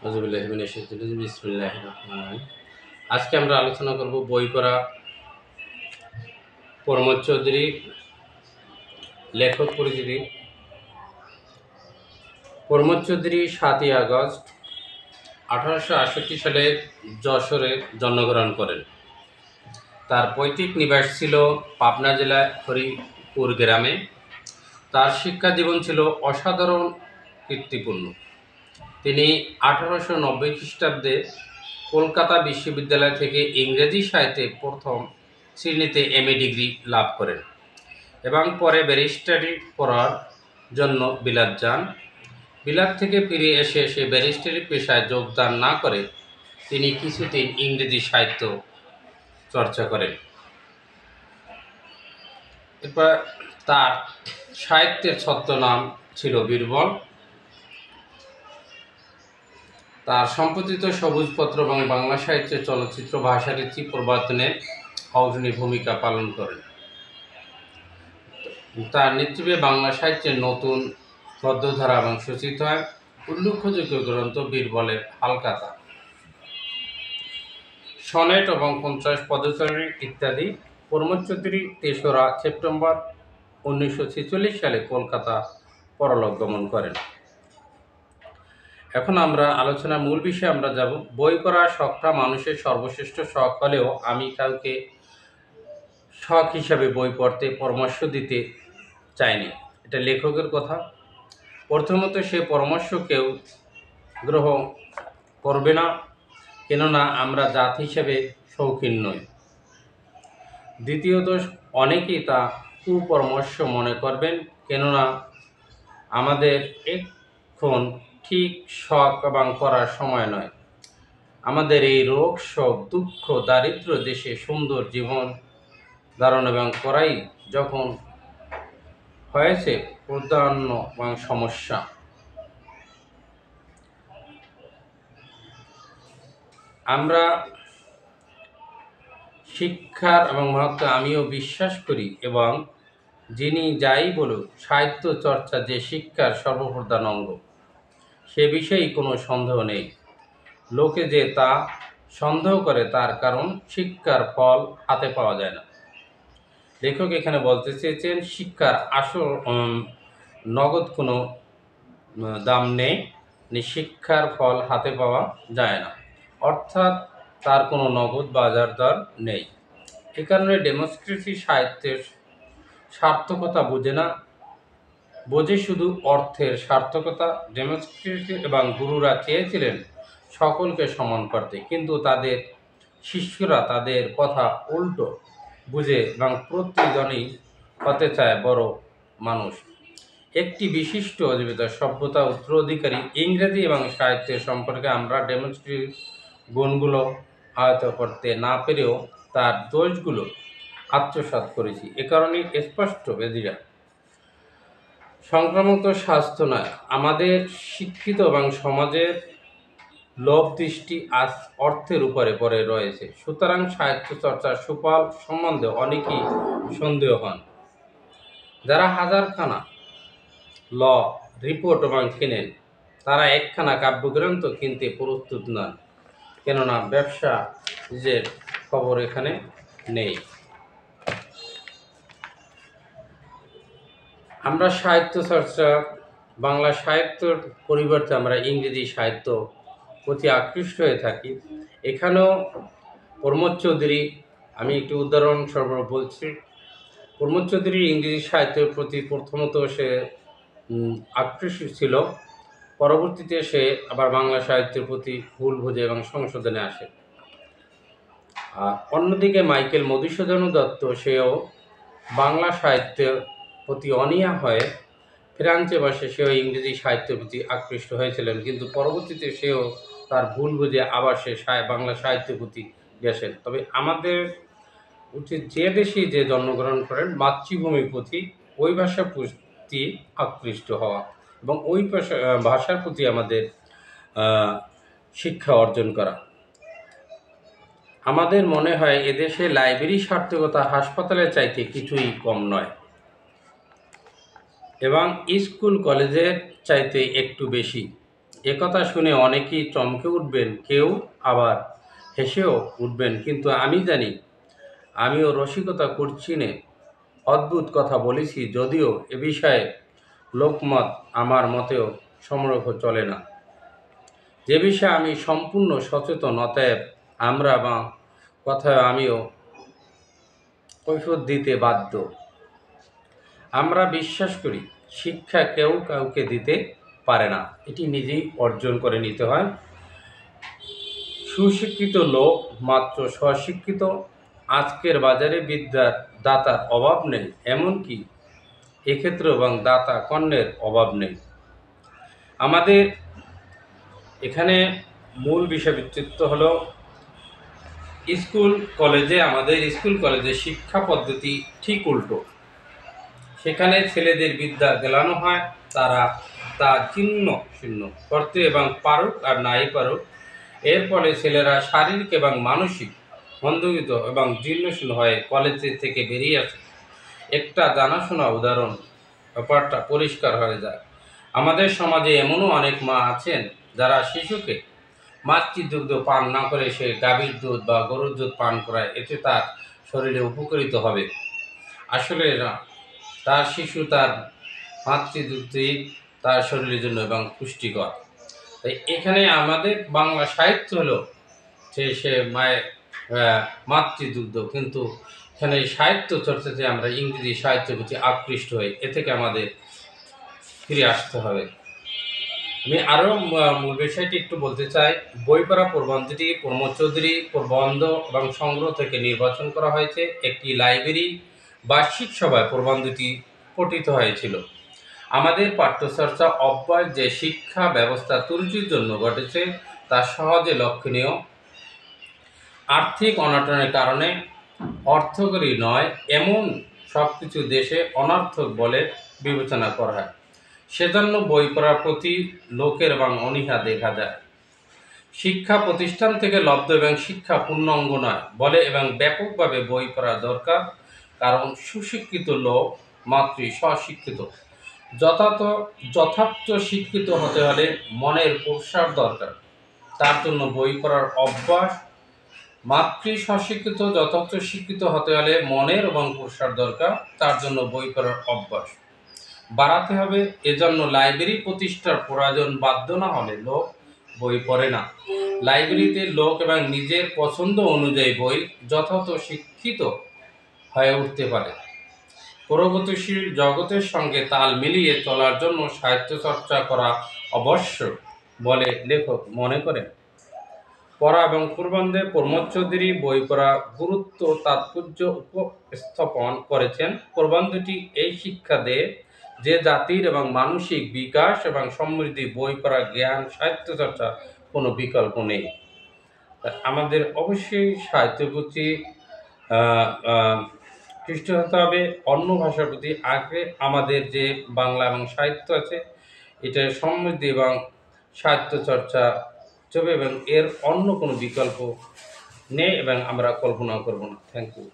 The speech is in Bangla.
বিসমিল্লাহির রহমানির রহিম। আজকে আমরা আলোচনা করব বই পড়া প্রমোদ চৌধুরী লেখক পরিচিতি। প্রমোদ চৌধুরী 7ই আগস্ট 1868 সালে যশোরে জন্মগ্রহণ করেন। তার পৈতৃক নিবাস ছিল পাবনা জেলার হরিপুর গ্রামে। তার শিক্ষা জীবন ছিল অসাধারণ কীর্তিপূর্ণ। তিনি 1890 খ্রিস্টাব্দে কলকাতা বিশ্ববিদ্যালয় থেকে ইংরেজি সাহিত্যে প্রথম শ্রেণীতে এমএ ডিগ্রি লাভ করেন এবং পরে ব্যারিস্টারি পড়ার জন্য বিলাত যান। বিলাত থেকে ফিরে এসে সে ব্যারিস্টারি পেশায় যোগদান না করে তিনি কিছুদিন ইংরেজি সাহিত্য চর্চা করেন। এরপর তার সাহিত্যের ছদ্মনাম ছিল বীরবল। তার সম্পাদিত সবুজপত্র এবং বাংলা সাহিত্যের চলচ্চিত্র ভাষারীতি প্রবর্তনে অগ্রণী ভূমিকা পালন করেন। তার নেতৃত্বে বাংলা সাহিত্যের নতুন গদ্যধারা এবং সূচিত হয়। উল্লেখযোগ্য গ্রন্থ বীরবলের হালখাতা, সনেট এবং 50 পদচারী ইত্যাদি। প্রমোদ চৌধুরী 3রা সেপ্টেম্বর 1946 সালে কলকাতা পরলোক গমন করেন। এখন আমরা আলোচনার মূল বিষয়ে আমরা যাব। বই পড়ার শখটা মানুষের সর্বশ্রেষ্ঠ শখ হলেও আমি কাউকে শখ হিসাবে বই পড়তে পরামর্শ দিতে চাইনি। এটা লেখকের কথা। প্রথমত, সে পরামর্শ কেউ গ্রহণ করবে না, কেননা আমরা জাত হিসেবে শৌখিন নই। দ্বিতীয়ত, অনেকেই তা কুপরামর্শ মনে করবেন, কেননা আমাদের এখন ঠিক শখ এবং করার সময় নয়। আমাদের এই রোগ, শোক, দুঃখ, দারিদ্র দেশে সুন্দর জীবন ধারণ এবং করাই যখন হয়েছে প্রধান এবং সমস্যা। আমরা শিক্ষার এবং মহত্ব আমিও বিশ্বাস করি এবং যিনি যাই বলুক, সাহিত্য চর্চা যে শিক্ষার সর্বপ্রধান অঙ্গ, সে বিষয়েই কোনো সন্দেহ নেই। লোকে যে তা সন্দেহ করে তার কারণ শিক্ষার ফল হাতে পাওয়া যায় না। লেখক এখানে বলতে চেয়েছেন শিক্ষার আসল নগদ কোনো দাম নেই, শিক্ষার ফল হাতে পাওয়া যায় না, অর্থাৎ তার কোনো নগদ বাজার দর নেই। এ কারণে ডেমোক্রেসি সাহিত্যের সার্থকতা বোঝে না, বোঝে শুধু অর্থের সার্থকতা। ডেমোক্রেসি এবং গুরুরা চেয়েছিলেন সকলকে সমান করতে, কিন্তু তাদের শিষ্যরা তাদের কথা উল্টো বুঝে এবং প্রতিজনই হতে চায় বড় মানুষ। একটি বিশিষ্ট অজীবিত সভ্যতা উত্তরাধিকারী ইংরেজি এবং সাহিত্যের সম্পর্কে আমরা ডেমোক্রেসির গুণগুলো আয়ত্ত করতে না পেরেও তার দোষগুলো আত্মসাৎ করেছি। এ কারণে স্পষ্ট বেদিরা সংক্রামক স্বাস্থ্য নয়, আমাদের শিক্ষিত এবং সমাজের লোভ দৃষ্টি আজ অর্থের উপরে পড়ে রয়েছে। সুতরাং সাহিত্য চর্চার সুফল সম্বন্ধে অনেকেই সন্দেহ হন। যারা হাজারখানা ল রিপোর্ট এবং কেনেন, তারা একখানা কাব্যগ্রন্থ কিনতে প্রস্তুত নন, কেননা ব্যবসা যে খবর এখানে নেই। আমরা সাহিত্য চর্চা বাংলা সাহিত্যর পরিবর্তে আমরা ইংরেজি সাহিত্য প্রতি আকৃষ্ট হয়ে থাকি। এখানেও প্রমোদ চৌধুরী, আমি একটি উদাহরণস্বরূপ বলছি। প্রমোদ চৌধুরীর ইংরেজি সাহিত্যের প্রতি প্রথমত সে আকৃষ্ট ছিল, পরবর্তীতে সে আবার বাংলা সাহিত্যের প্রতি ভুল বুঝে এবং সংশোধনে আসে। আর অন্যদিকে মাইকেল মধুসূদন দত্ত, সেও বাংলা সাহিত্যের প্রতি অনীহা হয়ে ফ্রান্সে বসে সেও ইংরেজি সাহিত্যের প্রতি আকৃষ্ট হয়েছিলেন, কিন্তু পরবর্তীতে সেও তার ভুল বুঝে আবার সে বাংলা সাহিত্যের প্রতি গেছেন। তবে আমাদের উচিত যে দেশেই যে জন্মগ্রহণ করেন মাতৃভূমির প্রতি ওই ভাষার প্রতি আকৃষ্ট হওয়া এবং ওই ভাষার প্রতি আমাদের শিক্ষা অর্জন করা। আমাদের মনে হয় এদেশে লাইব্রেরি সার্থকতা হাসপাতালের চাইতে কিছুই কম নয় এবং স্কুল কলেজের চাইতে একটু বেশি। একথা শুনে অনেকেই চমকে উঠবেন, কেউ আবার হেসেও উঠবেন, কিন্তু আমি জানি আমিও রসিকতা করছি নে, অদ্ভুত কথা বলেছি, যদিও এ বিষয়ে লোকমত আমার মতেও সমরখ চলে না। যে বিষয়ে আমি সম্পূর্ণ সচেতন, অতএব আমরা বা কথায় আমিও কৈফিয়ত দিতে বাধ্য। আমরা বিশ্বাস করি শিক্ষা কেউ কাউকে দিতে পারে না, এটি নিজেই অর্জন করে নিতে হয়। সুশিক্ষিত লোক মাত্র স্বশিক্ষিত। আজকের বাজারে বিদ্যার দাতার অভাব নেই, এমনকি এক্ষেত্রে এবং দাতা কর্ণের অভাব নেই। আমাদের এখানে মূল বিষয়বস্তু হলো আমাদের স্কুল কলেজে শিক্ষা পদ্ধতি ঠিক উল্টো। সেখানে ছেলেদের বিদ্যা গেলানো হয়, তারা তা চিহ্ন শূন্য করতে এবং পারুক আর নাই পারুক। এর ফলে ছেলেরা শারীরিক এবং মানসিক মন্দগিত এবং জীর্ণশীল হয়ে কলেজ থেকে বেরিয়ে আসে। একটা জানাশোনা উদাহরণ ব্যাপারটা পরিষ্কার হয়ে যায়। আমাদের সমাজে এমনও অনেক মা আছেন যারা শিশুকে মাতৃদুগ্ধ পান না করে সে গাভীর দুধ বা গরুর দুধ পান করায়, এতে তার শরীরে উপকৃত হবে। আসলে না, তার শিশু তার মাতৃদুগ্ধই তার শরীরের জন্য এবং পুষ্টিকর। তাই এখানে আমাদের বাংলা সাহিত্য হলো সে মায়ের মাতৃদুগ্ধ, কিন্তু এখানে সাহিত্য চর্চাতে আমরা ইংরেজি সাহিত্য প্রতি আকৃষ্ট হই। এ থেকে আমাদের ফিরে আসতে হবে। আমি আরও মূল বিষয়টি একটু বলতে চাই। বই পড়া প্রবন্ধটি প্রমোদ চৌধুরী প্রবন্ধ এবং সংগ্রহ থেকে নির্বাচন করা হয়েছে। একটি লাইব্রেরি বার্ষিক সভায় প্রবন্ধটি পঠিত হয়েছিল। আমাদের পাঠ্যচর্চা অভ্যাস যে শিক্ষা ব্যবস্থা ত্রুটির জন্য ঘটেছে তা সহজে লক্ষণীয়। আর্থিক অনটনের কারণে অর্থকরী নয় এমন সব কিছু দেশে অনর্থক বলে বিবেচনা করা হয়। সেজন্য বই পড়ার প্রতি লোকের এবং অনীহা দেখা যায়। শিক্ষা প্রতিষ্ঠান থেকে লব্ধ এবং শিক্ষা পূর্ণাঙ্গ নয় বলে এবং ব্যাপকভাবে বই পড়া দরকার, কারণ সুশিক্ষিত লোক মাত্রই স্বশিক্ষিত। যথার্থ শিক্ষিত হতে হলে মনের প্রসার দরকার, তার জন্য বই পড়ার অভ্যাস। মাতৃ স্বশিক্ষিত যথার্থ শিক্ষিত হতে হলে মনের এবং প্রসার দরকার, তার জন্য বই পড়ার অভ্যাস বাড়াতে হবে। এজন্য লাইব্রেরি প্রতিষ্ঠার প্রয়োজন, বাধ্য না হলে লোক বই পড়ে না। লাইব্রেরিতে লোক এবং নিজের পছন্দ অনুযায়ী বই যথাযথ শিক্ষিত হয়ে উঠতে পারে। প্রগতিশীল জগতের সঙ্গে তাল মিলিয়ে চলার জন্য সাহিত্য চর্চা করা আবশ্যক বলে লেখক মনে করেন। পড়া এবং প্রবন্ধে প্রমোদ চৌধুরী বই পড়া গুরুত্ব তাৎপর্য উপস্থাপন করেছেন। প্রবন্ধটি এই শিক্ষা দেয় যে জাতির এবং মানসিক বিকাশ এবং সমৃদ্ধি বই পড়া, জ্ঞান, সাহিত্য চর্চা কোনো বিকল্প নেই। আমাদের অবশ্যই সাহিত্যের প্রতি খ্রিস্ট হতে হবে, অন্য ভাষার প্রতি আগ্রহে। আমাদের যে বাংলা এবং সাহিত্য আছে, এটার সমৃদ্ধি এবং সাহিত্য চর্চা চলবে এবং এর অন্য কোনো বিকল্প নেই এবং আমরা কল্পনা করব না। Thank you.